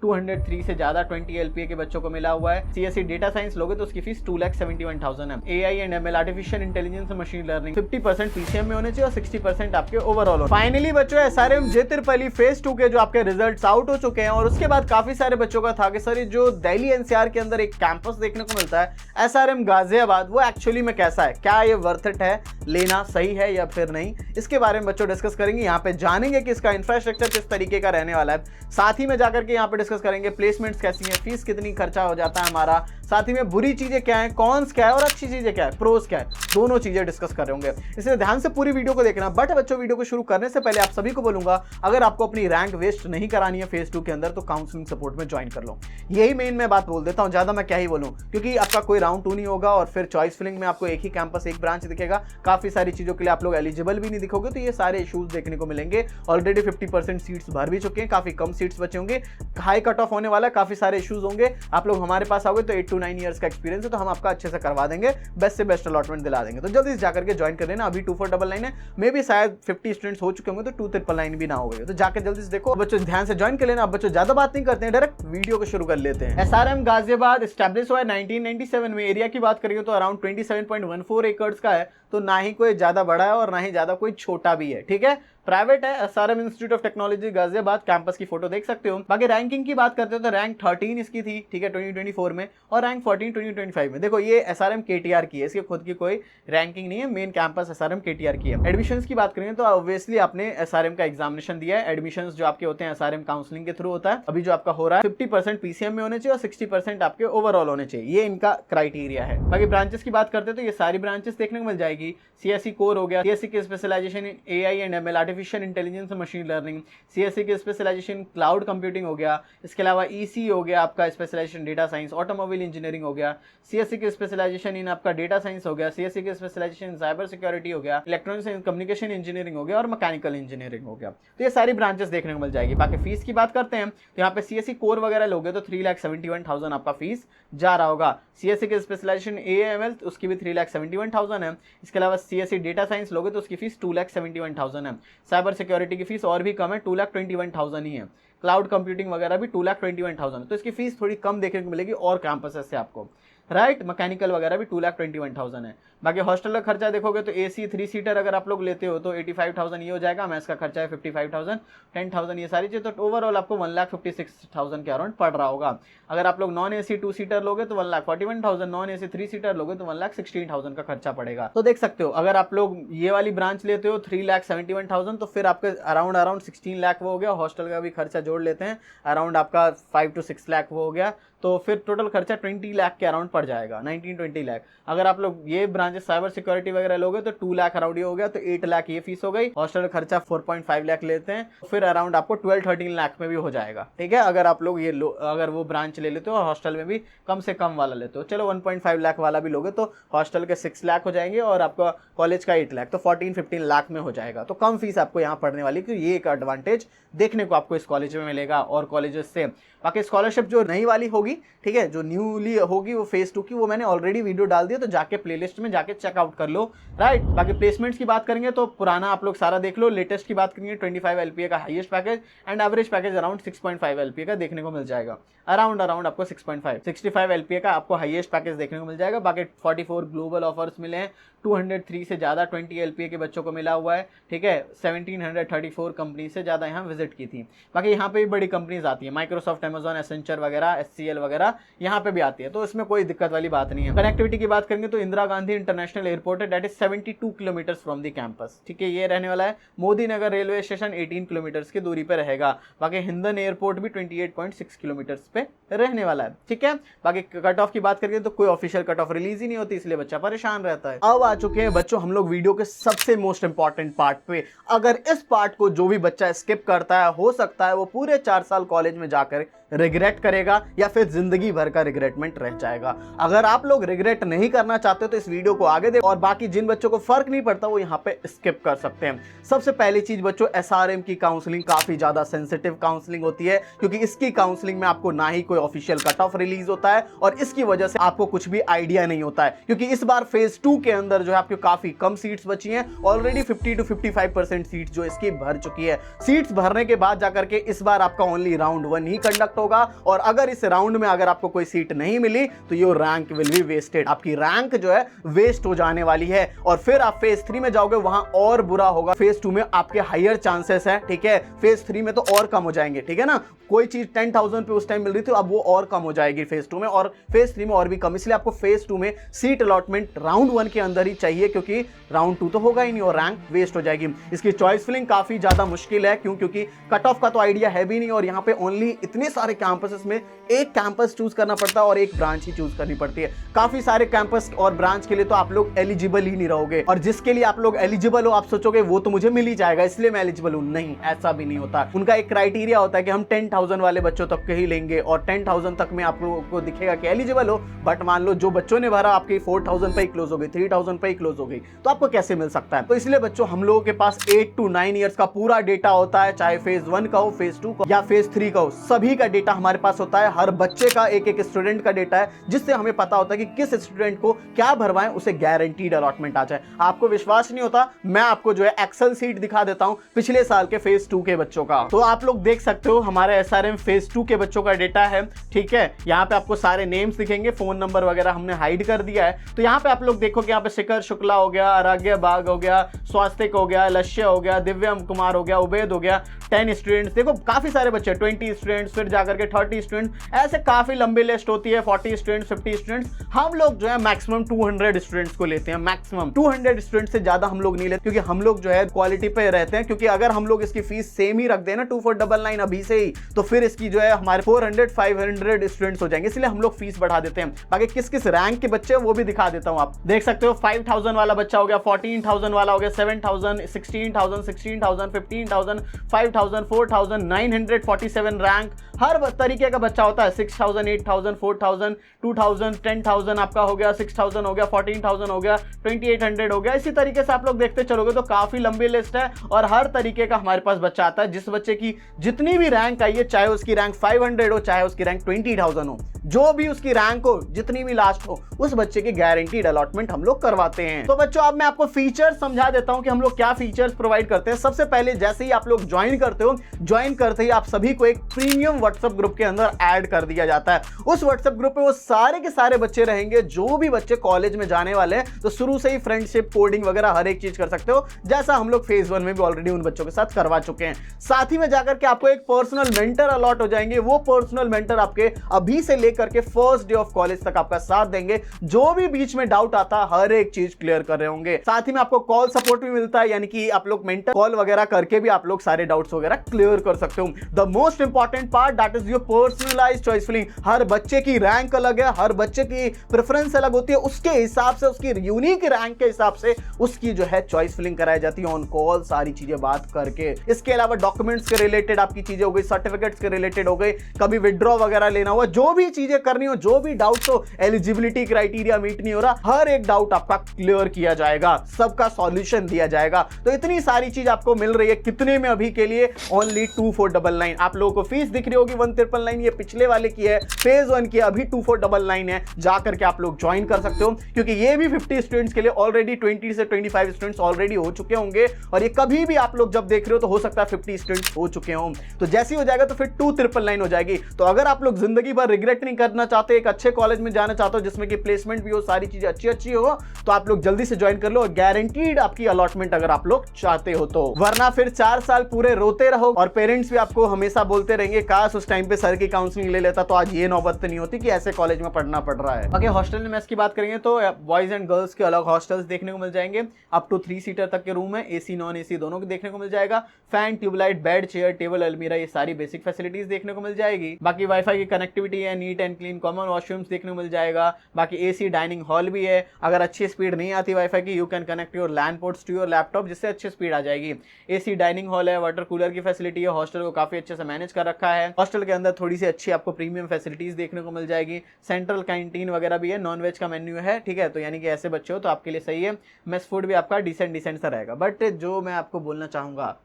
203 से ज्यादा 20 LPA के बच्चों को मिला हुआ है। CSE डेटा साइंस लोगे तो उसकी फीस 2,71,000 है। AI and ML artificial intelligence machine learning 50% PCM में होने चाहिए और 60% आपके ओवरऑल। फाइनली बच्चों SRM JTRPL फेज 2 के जो आपके रिजल्ट्स आउट हो चुके हैं और उसके बाद काफी सारे बच्चों का था कि सर जो दिल्ली NCR के अंदर एक कैंपस देखने को मिलता है SRM गाजियाबाद, वो एक्चुअली में कैसा है, क्या ये वर्थ इट है, लेना सही है या फिर नहीं, इसके बारे में बच्चों डिस्कस करेंगे। यहाँ पे जानेंगे कि इसका इंफ्रास्ट्रक्चर किस तरीके का रहने वाला है, साथ ही में जाकर के यहाँ पे डिस्कस करेंगे प्लेसमेंट्स कैसी हैं, फीस कितनी खर्चा हो जाता है हमारा, साथ ही में बुरी चीजें क्या है, कॉन्स क्या है और अच्छी चीजें क्या है, प्रोस क्या है, दोनों चीजें डिस्कस कर रहे होंगे। इसलिए ध्यान से पूरी वीडियो को देखना। बट बच्चों वीडियो को शुरू करने से पहले आप सभी को बोलूंगा, अगर आपको अपनी रैंक वेस्ट नहीं करानी है फेज 2 के अंदर तो काउंसलिंग सपोर्ट में ज्वाइन कर लो। यही मेन मैं बात बोल देता हूं, ज्यादा मैं क्या ही बोलूं, क्योंकि आपका कोई राउंड 2 नहीं होगा और फिर चॉइस फिलिंग में आपको एक ही कैंपस एक ब्रांच दिखेगा, काफी सारी चीजों के लिए आप लोग एलिजिबल भी नहीं दिखोगे, तो ये सारे इश्यूज देखने को मिलेंगे। ऑलरेडी 50% सीट्स भर भी चुके हैं, काफी कम सीट्स बचे होंगे, हाई कट ऑफ होने वाला, काफी सारे इश्यूज होंगे। आप लोग हमारे पास आओगे तो 8 to 9 ईयर्स का एक्सपीरियंस है, तो हम आपका अच्छे से करवा देंगे, बेस्ट से बेस्ट अलॉटमेंट दिला देंगे। तो जल्दी से जाकर के ज्वाइन कर लेना। अभी 2499 है, मे भी शायद 50 स्टूडेंट्स हो चुके होंगे तो 2999 भी ना हो गए, तो जाकर जल्दी से देखो। बच्चों ध्यान से ज्वाइन कर लेना। अब बच्चों ज्यादा बात नहीं करते हैं, डायरेक्ट वीडियो को शुरू कर लेते हैं। SRM गाजियाबाद एस्टैब्लिश हुआ है 1997 में। एरिया की बात करेंगे तो अराउंड 27.14 एकर्स का है, तो ना ही कोई ज्यादा बड़ा है और ना ही ज्यादा कोई छोटा भी है, ठीक है। प्राइवेट है, SRM institute of technology Ghaziabad, campus की फोटो देख सकते हो। बाकी रैंकिंग की बात करते हो तो रैंक 13 इसकी थी, ठीक है, 2024 में, और रैंक 14 2025 में। देखो ये SRM KTR की है, इसकी खुद की कोई रैंकिंग नहीं है, मेन कैंपस SRM KTR की है। एडमिशंस की बात करेंगे तो ऑब्वियसली आपने SRM का एग्जामिनेशन दिया है। एडमिशंस जो आपके होते हैं SRM काउंसलिंग के थ्रू होता है। अभी जो आपका हो रहा है 50% PCM में होने चाहिए और 60% आपके ओवरऑल होने चाहिए, ये इनका क्राइटेरिया है। बाकी ब्रांचेस की बात करते हैं तो ये सारी ब्रांचेस देखने को मिल जाएगी। CSE कोर हो गया, CSE की specialization in AI and ML artificial intelligence machine learning, CSE की स्पेशलाइजेशन क्लाउड कंप्यूटिंग हो गया, इसके अलावा EC हो गया आपका specialization data science, automobile engineering हो गया, CSE की स्पेशलाइजेशन इन आपका डेटा साइंस हो गया, CSE की स्पेशलाइजेशन साइबर सिक्योरिटी हो गया, इलेक्ट्रॉनिक्स एंड कम्युनिकेशन इंजीनियरिंग हो गया और मैकेनिकल इंजीनियरिंग हो गया। तो ये सारी ब्रांचेस देखने को मिल जाएगी। बाकी फीस की बात करते हैं तो यहाँ पे CSE कोर वगैरह लोगे तो 3,71,000 आपका फीस जा रहा होगा। CSE की स्पेशलाइजेशन AI/ML उसकी भी 3,71,000 है। इसके अलावा CSE डेटा साइंस लोगे तो उसकी फीस 2,71,000 है। साइबर सिक्योरिटी की फीस और भी कम है, 2,21,000 ही है। क्लाउड कंप्यूटिंग वगैरह भी 2,21,000, तो इसकी फीस थोड़ी कम देखने को मिलेगी और कैंपसेस से आपको, राइट। मैकेनिकल वगैरह भी 2,21,000 है। बाकी हॉस्टल का खर्चा देखोगे तो AC 3 सीटर अगर आप लोग लेते हो तो 85,000 ये हो जाएगा, मैथ्स का खर्चा है 55,000, 10,000 ये सारी चीज, तो ओवरऑल आपको 1,56,000 के अराउंड पड़ रहा होगा। अगर आप लोग नॉन AC 2 सीटर लोगे तो 1,41,000, नॉन AC 3 सीटर लोगे तो 1,16,000 का खर्चा पड़ेगा। तो देख सकते हो अगर आप लोग ये वाली ब्रांच लेते हो 3,71,000 तो फिर आपके अराउंड 16 लाख वो हो गया। हॉस्टल का भी खर्चा जोड़ लेते हैं, अराउंड आपका 5 to 6 लाख वो हो गया, तो फिर टोटल खर्चा 20 लाख के अराउंड पड़ जाएगा, 19-20 लाख। अगर आप लोग ये ब्रांचेस साइबर सिक्योरिटी वगैरह लोगे तो 2 लाख अराउंड ये हो गया, तो 8 लाख ये फीस हो गई। हॉस्टल का खर्चा 4.5 लाख लेते हैं, फिर अराउंड आपको 12-13 लाख में भी हो जाएगा, ठीक है। अगर आप लोग ये अगर वो ब्रांच ले लेते हो और हॉस्टल में भी कम से कम वाला लेते हो, चलो 1.5 लाख वाला भी लोगे तो हॉस्टल के 6 लाख हो जाएंगे और आपका कॉलेज का 8 लाख, तो 14-15 लाख में हो जाएगा। तो कम फीस आपको यहाँ पड़ने वाली, क्योंकि ये एक एडवांटेज देखने को आपको इस कॉलेज में मिलेगा और कॉलेजेस से। बाकी स्कॉलरशिप जो नई वाली होगी, ठीक है, जो न्यूली होगी वो फेज 2 की, वो मैंने ऑलरेडी वीडियो डाल दिया, तो जाके प्लेलिस्ट में जाके चेकआउट कर लो, राइट। बाकी प्लेसमेंट्स की बात करेंगे तो पुराना आप लोग सारा देख लो। लेटेस्ट की बात करेंगे 25 LPA का highest package and average package around 6.5 LPA का देखने को मिल जाएगा। अराउंड आपको 65 LPA का आपको हाईएस्ट पैकेज देखने को मिल जाएगा। बाकी 44 ग्लोबल ऑफर्स मिले हैं, 203 से ज्यादा 20 LPA के बच्चों को मिला हुआ है, ठीक है। 1734 कंपनी से ज्यादा यहाँ विजिट की थी। बाकी यहाँ पे भी बड़ी कंपनीज आती है, माइक्रोसॉफ्ट, अमेजॉन, एसेंचर वगैरह, SCL वगैरह यहाँ पे भी आती है, तो इसमें कोई दिक्कत वाली बात नहीं है। कनेक्टिविटी की बात करेंगे तो इंदिरा गांधी इंटरनेशनल एयरपोर्ट है, that is 72 kilometre from the campus, ठीक है। ये रहने वाला है मोदी नगर रेलवे स्टेशन 18 किलोमीटर की दूरी पे रहेगा। बाकी हिंदन एयरपोर्ट भी 28.6 किलोमीटर पे रहने वाला है, ठीक है। बाकी कट ऑफ की बात करेंगे तो कोई ऑफिशियल कट ऑफ रिलीज ही नहीं होती, इसलिए बच्चा परेशान रहता है। अब आ चुके हैं बच्चों हम लोग वीडियो के सबसे मोस्ट इंपॉर्टेंट पार्ट पे। अगर इस पार्ट को जो भी बच्चा स्किप करता है, हो सकता है वो पूरे 4 साल कॉलेज में जाकर रिग्रेट करेगा या फिर जिंदगी भर का रिग्रेटमेंट रह जाएगा। अगर आप लोग रिग्रेट नहीं करना चाहते तो इस वीडियो को आगे दे, और बाकी जिन बच्चों को फर्क नहीं पड़ता वो यहाँ पे स्किप कर सकते हैं। सबसे पहली चीज बच्चों, SRM की काउंसलिंग काफी ज्यादा सेंसिटिव काउंसलिंग होती है, क्योंकि इसकी काउंसलिंग में आपको ना ही कोई ऑफिशियल कट ऑफ रिलीज होता है और इसकी वजह से आपको कुछ भी आइडिया नहीं होता है, क्योंकि इस बार फेज 2 के अंदर अंदर जो है आपको काफी कम सीट्स बची हैं। ऑलरेडी 50 to 55% सीट जो इसकी भर चुकी है। सीट्स भरने के बाद जाकर के इस बार आपका ओनली राउंड 1 ही कंडक्ट होगा, और अगर इस राउंड में अगर आपको कोई सीट नहीं मिली तो your rank will be wasted. आपकी रैंक जो है वेस्ट हो जाने वाली है, और फिर आप फेज 3 में जाओगे, वहां और बुरा होगा। फेज 2 में आपके हायर चांसेस है, ठीक है। फेज 3 में तो और कम हो जाएंगे, ठीक है ना। कोई चीज 10,000 पे उस टाइम मिल रही थी, अब वो और कम हो जाएगी फेज 2 में, और फेज 3 में और भी कम। इसलिए आपको फेज 2 में सीट अलॉटमेंट राउंड 1 के अंदर ही चाहिए, क्योंकि राउंड 2 तो होगा ही नहीं और रैंक वेस्ट हो जाएगी। इसकी चॉइस फिलिंग काफी ज्यादा मुश्किल है, क्योंकि कट ऑफ का तो आइडिया है भी नहीं, और यहाँ पे ओनली इतने सारे कैंपसेस में एक कैंपस चूज करना पड़ता है और एक ब्रांच ही चूज करनी पड़ती है। काफी सारे कैंपस और ब्रांच के लिए तो आप लोग एलिजिबल ही नहीं रहोगे, और जिसके लिए आप लोग एलिजिबल हो आप सोचोगे वो तो मुझे मिल ही जाएगा इसलिए मैं एलिजिबल हूं। नहीं, ऐसा भी नहीं होता। उनका एक क्राइटेरिया होता है कि हम 10,000 वाले बच्चों तक के ही लेंगे, और 10,000 तक में आप लोगों को दिखेगा कि एलिजिबल हो, बट मान लो जो बच्चों ने भरा आपकी 4,000 पे ही क्लोज हो गई, 3,000 पे ही क्लोज हो गई, तो आपको कैसे मिल सकता है। तो इसलिए बच्चों हम लोगों के पास 8 to 9 ईयर्स का पूरा डेटा होता है, चाहे फेज 1 का हो, फेज 2 का या फेज 3 का हो, सभी का डेटा हमारे पास होता है। हर बच्चे का एक एक स्टूडेंट का डेटा है, जिससे हमें पता होता है कि किस स्टूडेंट को क्या भरवाएं, उसे गारंटीड अलॉटमेंट आ जाए। आपको विश्वास नहीं होता, मैं आपको जो है एक्सेल सीट दिखा देता हूं पिछले साल के फेज 2 के बच्चों का। तो आप लोग देख सकते हो हमारे एसआरएम फेज 2 के बच्चों का डेटा है, ठीक है। यहाँ पे आपको सारे नेम्स दिखेंगे, फोन नंबर वगैरह हमने हाइड कर दिया है। तो यहाँ पे आप लोग देखो कि यहाँ पे शिखर शुक्ला हो गया, आराध्य बाग हो गया, स्वास्तिक हो गया, लक्ष्य हो गया, दिव्यम कुमार हो गया, उबैद हो गया, 10 स्टूडेंट्स। देखो काफी सारे बच्चे, 20 स्टूडेंट्स, फिर जाकर के 30 स्टूडेंट्स, ऐसे काफी लंबी लिस्ट होती है। 40 स्टूडेंट्स, 50 स्टूडेंट्स। हम लोग जो है मैक्सिमम 200 स्टूडेंट्स को लेते हैं, मैक्सिमम 200 स्टूडेंट्स से ज्यादा हम लोग नहीं लेते, क्योंकि हम लोग जो है क्वालिटी पे रहते हैं। क्योंकि अगर हम लोग इसकी फीस सेम ही रख देना 2499 अभी से ही, तो फिर इसकी जो है हमारे 400-500 स्टूडेंट्स हो जाएंगे, इसलिए हम लोग फीस बढ़ा देते हैं। बाकी किस किस रैंक के बच्चे वो भी दिखा देता हूं। आप देख सकते हो 5,000 वाला बच्चा हो गया, 14,000 वाला हो गया, 7,000, 16,000, 16,000, 15,000, 5,000, 4,000, 947 रैंक। हर तरीके का बच्चा होता है। 6,000, 8,000, 4,000, 2,000, 10,000 आपका हो गया, 6,000 हो गया, 14,000 हो गया, 2,800 हो गया। इसी तरीके से आप लोग देखते चलोगे तो काफी लंबी लिस्ट है, और हर तरीके का हमारे पास बच्चा आता है। जिस बच्चे की जितनी भी रैंक आई है, चाहे उसकी रैंक 500 हो, चाहे उसकी रैंक 20,000 हो, जो भी उसकी रैंक हो, जितनी भी लास्ट हो, उस बच्चे की गारंटीड अलॉटमेंट हम लोग करवाते हैं। तो बच्चों अब मैं आपको फीचर समझा देता हूं कि हम लोग क्या फीचर्स प्रोवाइड करते हैं। सबसे पहले जैसे ही आप लोग ज्वाइन करते हो, ज्वाइन करते ही आप सभी को एक प्रीमियम व्हाट्सएप ग्रुप के अंदर ऐड कर दिया जाता है। उस व्हाट्सएप ग्रुप पे वो सारे के सारे बच्चे रहेंगे जो भी बच्चे कॉलेज में जाने वाले हैं। तो शुरू से ही फ्रेंडशिप, कोडिंग वगैरह हर एक चीज कर सकते हो, जैसा हम लोग फेज 1 में भी ऑलरेडी उन बच्चों के साथ करवा चुके हैं। साथ ही में जाकर के आपको एक पर्सनल मेंटर अलॉट हो जाएंगे। वो पर्सनल मेंटर आपके अभी से लेकर के फर्स्ट डे ऑफ कॉलेज तक आपका साथ देंगे। जो भी बीच में डाउट आता, हर एक चीज क्लियर कर रहे होंगे। साथ ही में आपको कॉल सपोर्ट भी मिलता है, यानी कि आप लोग मेंटर कॉल वगैरह करके भी आप लोग सारे डाउट्स वगैरह क्लियर कर सकते हो। The most important part, that is your personalised choice filling. हर बच्चे की रैंक अलग है, हर बच्चे की प्रेफरेंस अलग होती है, उसके हिसाब से, उसकी यूनिक रैंक के हिसाब से उसकी जो है चॉइस फिलिंग कराई जाती है ऑन कॉल, सारी चीजें बात करके। इसके अलावा डॉक्यूमेंट्स के रिलेटेड आपकी चीजें हो गई, सर्टिफिकेट्स के रिलेटेड हो गई, कभी विड्रॉ वगैरह लेना हुआ, जो भी चीजें करनी हो, जो भी डाउट्स हो, एलिजिबिलिटी क्राइटेरिया मीट नहीं हो रहा, हर एक डाउट आपका क्लियर किया जाएगा, सबका सॉल्यूशन दिया जाएगा। तो इतनी सारी चीज आपको मिल रही है कितने में अभी के लिए? ओनली 2499। आप लोगों को फीस दिख रही होगी 1,399, ये पिछले वाले की है, फेज 1 की, अभी 2499 है। जाकर के आप लोग ज्वाइन कर सकते हो, क्योंकि ये भी 50 स्टूडेंट्स के लिए ऑलरेडी 20 से 25 स्टूडेंट्स ऑलरेडी हो चुके होंगे, और ये कभी भी आप लोग जब देख रहे हो तो हो सकता है 50 स्टूडेंट्स हो चुके हों। तो जैसे ही हो जाएगा तो फिर 2,999 हो जाएगी। तो अगर आप लोग जिंदगी भर रिग्रेट नहीं करना चाहते, एक अच्छे कॉलेज में जाना चाहते हो जिसमें कि प्लेसमेंट भी हो, सारी चीजें अच्छी हो, तो आप लोग जल्दी से ज्वाइन कर लो, और गारंटीड आपकी अलॉटमेंट अगर आप लोग चाहते हो तो। वरना फिर 4 साल पूरे रोते रहो, और पेरेंट्स भी आपको हमेशा बोलते रहेंगे काश उस टाइम पे सर की काउंसलिंग ले लेता, तो आज ये नौबत नहीं होती कि ऐसे कॉलेज में पढ़ना पड़ रहा है। बाकी हॉस्टल में की बात करेंगे तो बॉयज एंड गर्ल्स के अलग हॉस्टल्स देखने को मिल जाएंगे। अप टू 3 सीटर तक के रूम है, एसी नॉन एसी दोनों के देखने को मिल जाएगा। Fan, tubelight, bed, chair, table, अलमीरा, ये सारी बेसिक फैसिलिटीज देखने को मिल जाएगी। बाकी वाईफाई की कनेक्टिविटी है, neat and clean common washrooms देखने को मिल जाएगा। बाकी एसी डाइनिंग हॉल भी है। अगर अच्छी स्पीड नहीं आती वाईफाई की, you can connect your LAN ports to your laptop, जिससे अच्छी स्पीड आ जाएगी। एसी डाइनिंग हॉल है, वाटर कूलर की फैसिलिटी है। हॉस्टल को काफी अच्छे से मैनेज कर रखा है। हॉस्टल के अंदर थोड़ी सी अच्छी आपको प्रीमियम फैसिलिटीज देखने को मिल जाएगी। सेंट्रल कैंटीन वगैरह भी है, नॉन वेज का मेन्यू है, ठीक है। तो यानी कि ऐसे बच्चे हो तो आपके लिए सही है। मेस फूड भी आपका डिसेंट सा रहेगा। बट जो मैं आपको बोलना चाहूंगा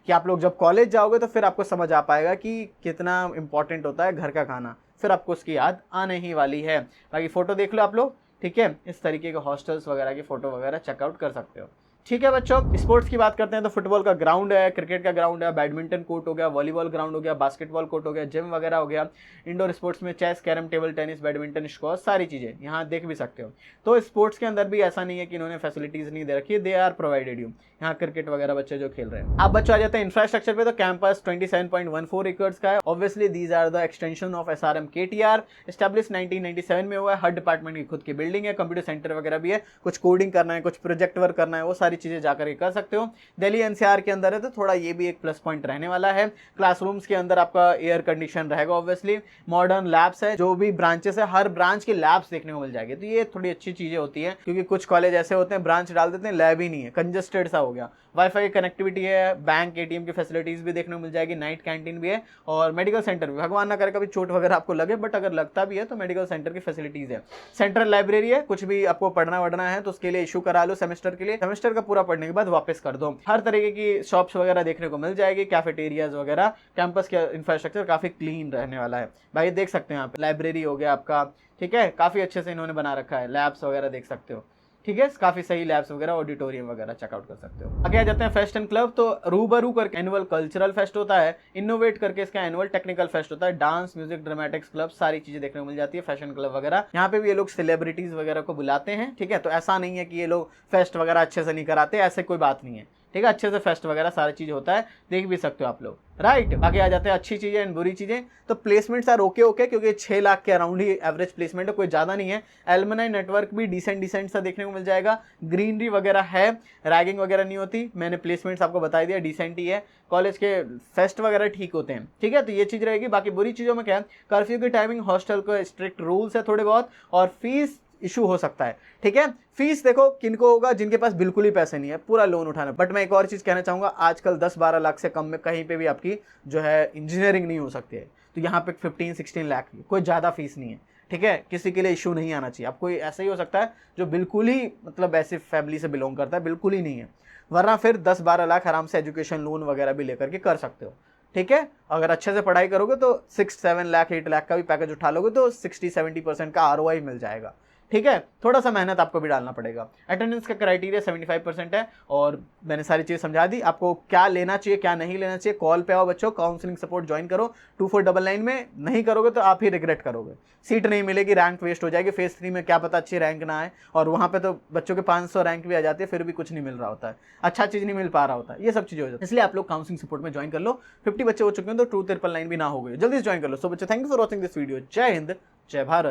कि आप लोग जब कॉलेज जाओगे तो फिर आपको समझ आ पाएगा कि कितना इंपॉर्टेंट होता है घर का खाना, फिर आपको उसकी याद आने ही वाली है। बाकी फोटो देख लो आप लोग, ठीक है, इस तरीके के हॉस्टल्स वगैरह की फोटो वगैरह चेकआउट कर सकते हो। ठीक है बच्चों, स्पोर्ट्स की बात करते हैं तो फुटबॉल का ग्राउंड है, क्रिकेट का ग्राउंड है, बैडमिंटन कोर्ट हो गया, वॉलीबॉल ग्राउंड हो गया, बास्केटबॉल कोर्ट हो गया, जिम वगैरह हो गया। इंडोर स्पोर्ट्स में chess, carrom, table tennis, badminton, squash, सारी चीज़ें यहाँ देख भी सकते हो। तो स्पोर्ट्स के अंदर भी ऐसा नहीं है कि इन्होंने फैसिलिटीज़ नहीं दे रखी है, दे आर प्रोवाइडेड यू। यहाँ क्रिकेट वगैरह बच्चे जो खेल रहे हैं। अब बच्चों आ जाते हैं इंफ्रास्ट्रक्चर पे, तो कैंपस 27.14 एकर्स का है। Obviously these are the extension of SRM KTR, establish 1997 में हुआ है। हर डिपार्टमेंट की खुद की बिल्डिंग है, कंप्यूटर सेंटर वगैरह भी है। कुछ कोडिंग करना है, कुछ प्रोजेक्ट वर्क करना है, वो सारी चीजें जाकर कर सकते हो। दिल्ली NCR के अंदर है तो थोड़ा ये भी एक प्लस पॉइंट रहने वाला है। क्लासरूम्स के अंदर आपका एयर कंडीशन रहेगा ऑब्वियसली। मॉडर्न लैब्स है, जो भी ब्रांचेस है हर ब्रांच की लैब्स देखने को मिल जाएगी, तो ये थोड़ी अच्छी चीजें होती है, क्योंकि कुछ कॉलेज ऐसे होते हैं ब्रांच डाल देते हैं लैब ही नहीं है, कंजस्टेड सा हो गया। वाईफाई कनेक्टिविटी है, बैंक ATM की फैसिलिटीज भी देखने को मिल जाएगी, नाइट कैंटीन भी है और मेडिकल सेंटर भी। भगवान ना करे कभी चोट वगैरह आपको लगे, बट अगर लगता भी है तो मेडिकल सेंटर की फैसिलिटीज है। सेंट्रल लाइब्रेरी है, कुछ भी आपको पढ़ना वढ़ना है तो उसके लिए इशू करा लो सेमेस्टर के लिए, सेमेस्टर का पूरा पढ़ने के बाद वापस कर दो। हर तरीके की शॉप्स वगैरह देखने को मिल जाएगी, कैफेटेरियाज वगैरह। कैंपस का इंफ्रास्ट्रक्चर काफी क्लीन रहने वाला है भाई, देख सकते हैं यहाँ पे लाइब्रेरी हो गया आपका, ठीक है, काफी अच्छे से इन्होंने बना रखा है। लैब्स वगैरह देख सकते हो, ठीक है, काफी सही लैब्स वगैरह, ऑडिटोरियम वगैरह चेकआउट कर सकते हो। आगे आ जाते हैं फेस्ट एंड क्लब, तो रूबरू करके एनुअल कल्चरल फेस्ट होता है, इनोवेट करके इसका एनुअल टेक्निकल फेस्ट होता है, डांस, म्यूजिक, ड्रामेटिक्स क्लब, सारी चीजें देखने को मिल जाती है, फैशन क्लब वगैरह। यहाँ पे भी ये लोग सेलिब्रिटीज वगैरह को बुलाते हैं, ठीक है, तो ऐसा नहीं है कि ये लोग फेस्ट वगैरह अच्छे से नहीं कराते, ऐसे कोई बात नहीं है, ठीक है, अच्छे से फेस्ट वगैरह सारी चीज होता है, देख भी सकते हो आप लोग, राइट। आगे आ जाते हैं अच्छी चीजें एंड बुरी चीजें, तो प्लेसमेंट्स आर ओके क्योंकि 6 लाख के अराउंड ही एवरेज प्लेसमेंट है, कोई ज्यादा नहीं है। एलुमनाई नेटवर्क भी डिसेंट सा देखने को मिल जाएगा, ग्रीनरी वगैरह है, रैगिंग वगैरह नहीं होती, मैंने प्लेसमेंट्स आपको बता दिया, डिसेंट ही है। कॉलेज के फेस्ट वगैरह ठीक होते हैं, ठीक है, तो ये चीज रहेगी। बाकी बुरी चीजों में क्या है, कर्फ्यू की टाइमिंग, हॉस्टल को स्ट्रिक्ट रूल्स है थोड़े बहुत, और फीस इशू हो सकता है, ठीक है। फीस देखो किनको होगा, जिनके पास बिल्कुल ही पैसे नहीं है, पूरा लोन उठाना। बट मैं एक और चीज कहना चाहूंगा, आजकल 10-12 लाख से कम में कहीं पे भी आपकी जो है इंजीनियरिंग नहीं हो सकती है, तो यहाँ पे 15-16 लाख की कोई ज्यादा फीस नहीं है, ठीक है, किसी के लिए इशू नहीं आना चाहिए। आपको ऐसा ही हो सकता है जो बिल्कुल ही मतलब ऐसे फैमिली से बिलोंग करता है, बिल्कुल ही नहीं है, वरना फिर 10-12 लाख आराम से एजुकेशन लोन वगैरह भी लेकर के कर सकते हो, ठीक है। अगर अच्छे से पढ़ाई करोगे तो 6-7 लाख 8 लाख का भी पैकेज उठा लोगे तो 60-70% का ROI मिल जाएगा, ठीक है। थोड़ा सा मेहनत आपको भी डालना पड़ेगा। अटेंडेंस का क्राइटेरिया 75% है, और मैंने सारी चीज़ समझा दी आपको, क्या लेना चाहिए क्या नहीं लेना चाहिए। कॉल पे आओ बच्चों, काउंसलिंग सपोर्ट ज्वाइन करो 2499 में, नहीं करोगे तो आप ही रिग्रेट करोगे, सीट नहीं मिलेगी, रैंक वेस्ट हो जाएगी। फेज 3 में क्या पता अच्छी रैंक ना आए, और वहाँ पे तो बच्चों के 500 रैंक भी आ जाती है, फिर भी कुछ नहीं मिल रहा होता है, अच्छा चीज़ नहीं मिल पा रहा होता है, ये सब चीज़ें हो जाती है। इसलिए आप लोग काउंसलिंग सपोर्ट में ज्वाइन कर लो। 50 बच्चे हो चुके हैं तो 2999 भी ना हो गए, जल्दी से ज्वाइन कर लो। सो बच्चों, thank you for watching this video. जय हिंद, जय भारत।